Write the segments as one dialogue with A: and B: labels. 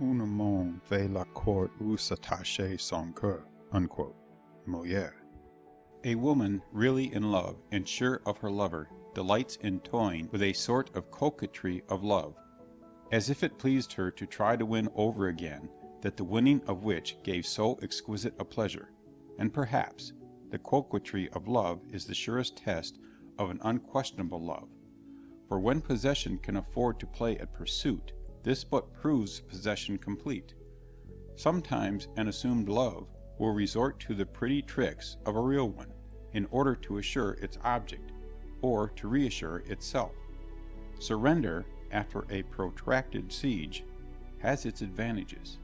A: Un amant fait la cour où s'attache son cœur, unquote. Molière. A woman really in love and sure of her lover delights in toying with a sort of coquetry of love, as if it pleased her to try to win over again that the winning of which gave so exquisite a pleasure, and perhaps the coquetry of love is the surest test of an unquestionable love, for when possession can afford to play at pursuit, this but proves possession complete. Sometimes an assumed love will resort to the pretty tricks of a real one, in order to assure its object, or to reassure itself. Surrender, after a protracted siege, has its advantages.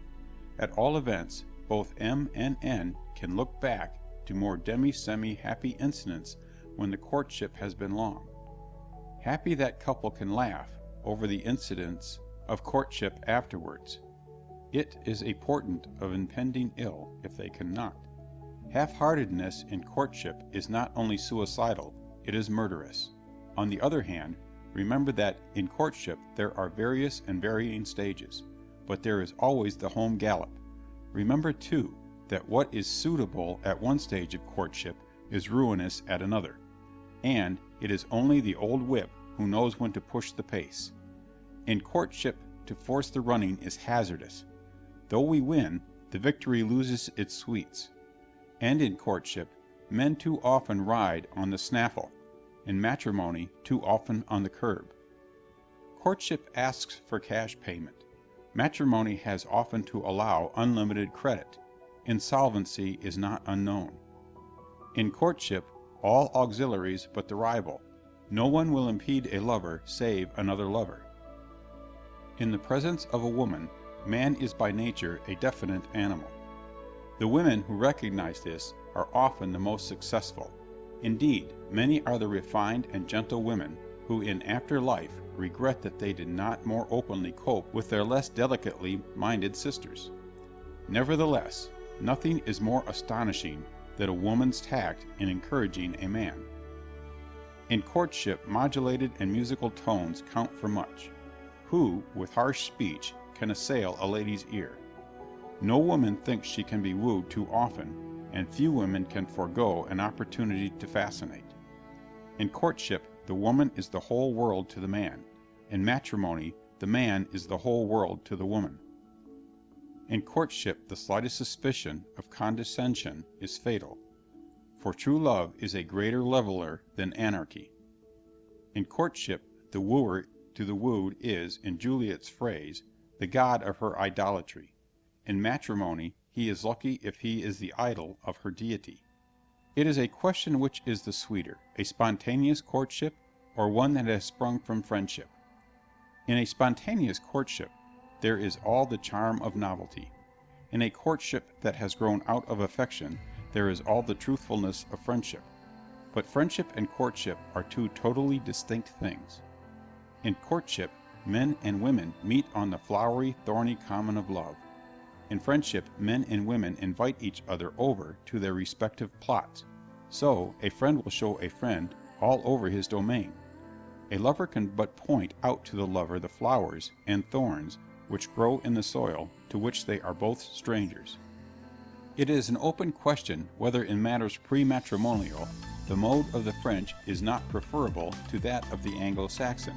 A: At all events, both M and N can look back to more demi-semi happy incidents when the courtship has been long. Happy that couple can laugh over the incidents of courtship afterwards. It is a portent of impending ill if they cannot. Half-heartedness in courtship is not only suicidal, it is murderous. On the other hand, remember that in courtship there are various and varying stages, but there is always the home gallop. Remember, too, that what is suitable at one stage of courtship is ruinous at another, and it is only the old whip who knows when to push the pace. In courtship, to force the running is hazardous. Though we win, the victory loses its sweets. And in courtship, men too often ride on the snaffle, in matrimony too often on the curb. Courtship asks for cash payment. Matrimony has often to allow unlimited credit. Insolvency is not unknown. In courtship, all auxiliaries but the rival. No one will impede a lover save another lover. In the presence of a woman, man is by nature a definite animal. The women who recognize this are often the most successful. Indeed, many are the refined and gentle women who in after life regret that they did not more openly cope with their less delicately minded sisters. Nevertheless, nothing is more astonishing than a woman's tact in encouraging a man. In courtship, modulated and musical tones count for much. Who, with harsh speech, can assail a lady's ear? No woman thinks she can be wooed too often, and few women can forego an opportunity to fascinate. In courtship, the woman is the whole world to the man. In matrimony, the man is the whole world to the woman. In courtship, the slightest suspicion of condescension is fatal, for true love is a greater leveler than anarchy. In courtship, the wooer to the wooed is, in Juliet's phrase, the god of her idolatry. In matrimony, he is lucky if he is the idol of her deity. It is a question which is the sweeter, a spontaneous courtship, or one that has sprung from friendship. In a spontaneous courtship, there is all the charm of novelty. In a courtship that has grown out of affection, there is all the truthfulness of friendship. But friendship and courtship are two totally distinct things. In courtship, men and women meet on the flowery, thorny common of love. In friendship, men and women invite each other over to their respective plots. So, a friend will show a friend all over his domain. A lover can but point out to the lover the flowers and thorns which grow in the soil to which they are both strangers. It is an open question whether in matters pre-matrimonial the mode of the French is not preferable to that of the Anglo-Saxon,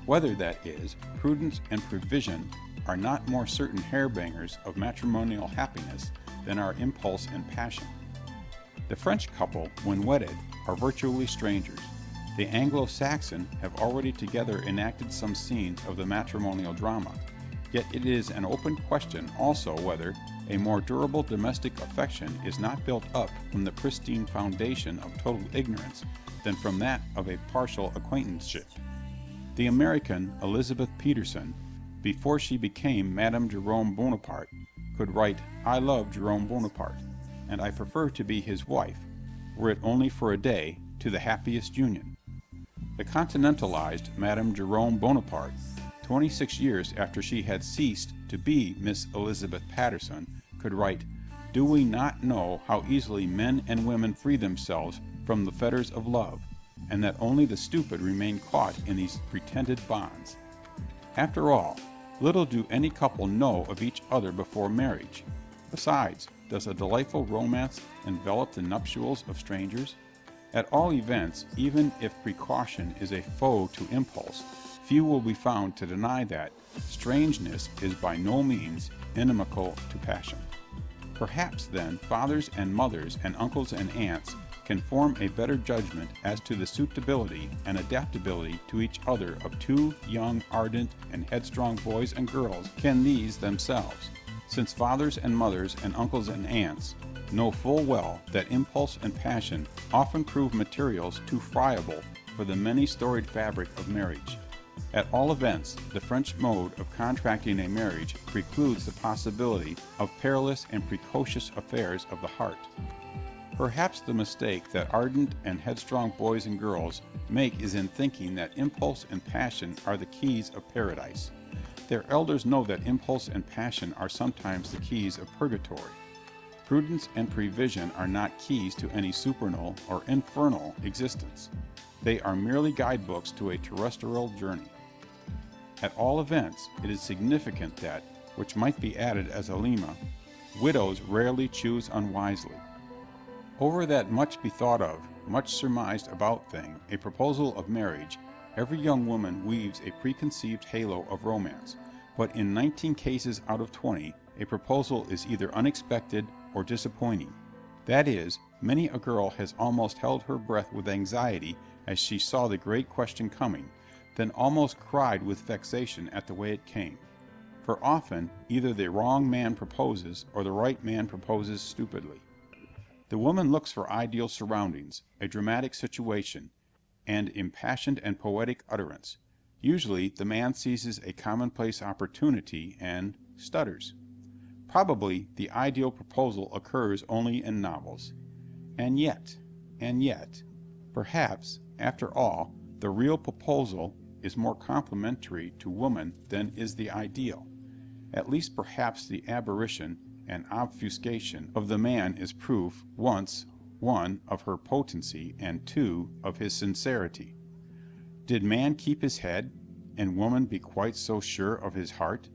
A: whether, that is, prudence and prevision are not more certain hairbangers of matrimonial happiness than are impulse and passion. The French couple, when wedded, are virtually strangers. The Anglo-Saxon have already together enacted some scenes of the matrimonial drama, yet it is an open question also whether a more durable domestic affection is not built up from the pristine foundation of total ignorance than from that of a partial acquaintanceship. The American Elizabeth Peterson, before she became Madame Jerome Bonaparte, could write, "I love Jerome Bonaparte, and I prefer to be his wife, were it only for a day, to the happiest union." The continentalized Madame Jerome Bonaparte, 26 years after she had ceased to be Miss Elizabeth Patterson, could write, "Do we not know how easily men and women free themselves from the fetters of love, and that only the stupid remain caught in these pretended bonds? After all, Little do any couple know of each other before marriage. Besides, does a delightful romance envelop the nuptials of strangers? At all events, even if precaution is a foe to impulse, few will be found to deny that strangeness is by no means inimical to passion. Perhaps then fathers and mothers and uncles and aunts can form a better judgment as to the suitability and adaptability to each other of two young, ardent, and headstrong boys and girls than these themselves, since fathers and mothers and uncles and aunts know full well that impulse and passion often prove materials too friable for the many-storied fabric of marriage. At all events, the French mode of contracting a marriage precludes the possibility of perilous and precocious affairs of the heart. Perhaps the mistake that ardent and headstrong boys and girls make is in thinking that impulse and passion are the keys of paradise. Their elders know that impulse and passion are sometimes the keys of purgatory. Prudence and prevision are not keys to any supernal or infernal existence. They are merely guidebooks to a terrestrial journey. At all events, it is significant that, which might be added as a lemma, widows rarely choose unwisely. Over that much bethought of, much surmised about thing, a proposal of marriage, every young woman weaves a preconceived halo of romance, but in 19 cases out of 20, a proposal is either unexpected or disappointing. That is, many a girl has almost held her breath with anxiety as she saw the great question coming, then almost cried with vexation at the way it came. For often, either the wrong man proposes or the right man proposes stupidly. The woman looks for ideal surroundings, a dramatic situation, and impassioned and poetic utterance. Usually, the man seizes a commonplace opportunity and stutters. Probably, the ideal proposal occurs only in novels. And yet, perhaps, after all, the real proposal is more complimentary to woman than is the ideal. At least perhaps the aberration and obfuscation of the man is proof, once, one, of her potency, and two, of his sincerity. Did man keep his head, and woman be quite so sure of his heart?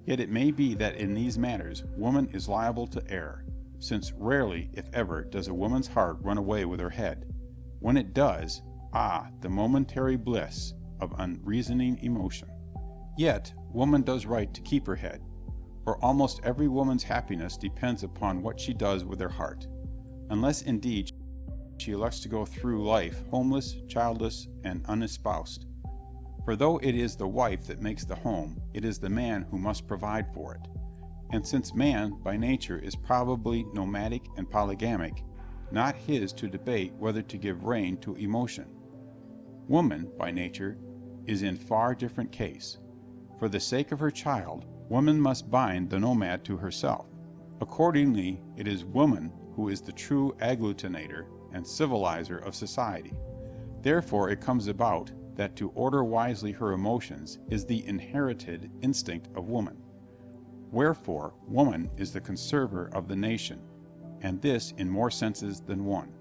A: Yet it may be that in these matters woman is liable to err, since rarely, if ever, does a woman's heart run away with her head. When it does, the momentary bliss of unreasoning emotion. Yet woman does right to keep her head, for almost every woman's happiness depends upon what she does with her heart, unless indeed she elects to go through life homeless, childless, and unespoused. For though it is the wife that makes the home, it is the man who must provide for it. And since man, by nature, is probably nomadic and polygamic, not his to debate whether to give rein to emotion. Woman, by nature, is in far different case. For the sake of her child, woman must bind the nomad to herself. Accordingly, it is woman who is the true agglutinator and civilizer of society. Therefore it comes about that to order wisely her emotions is the inherited instinct of woman. Wherefore woman is the conserver of the nation, and this in more senses than one.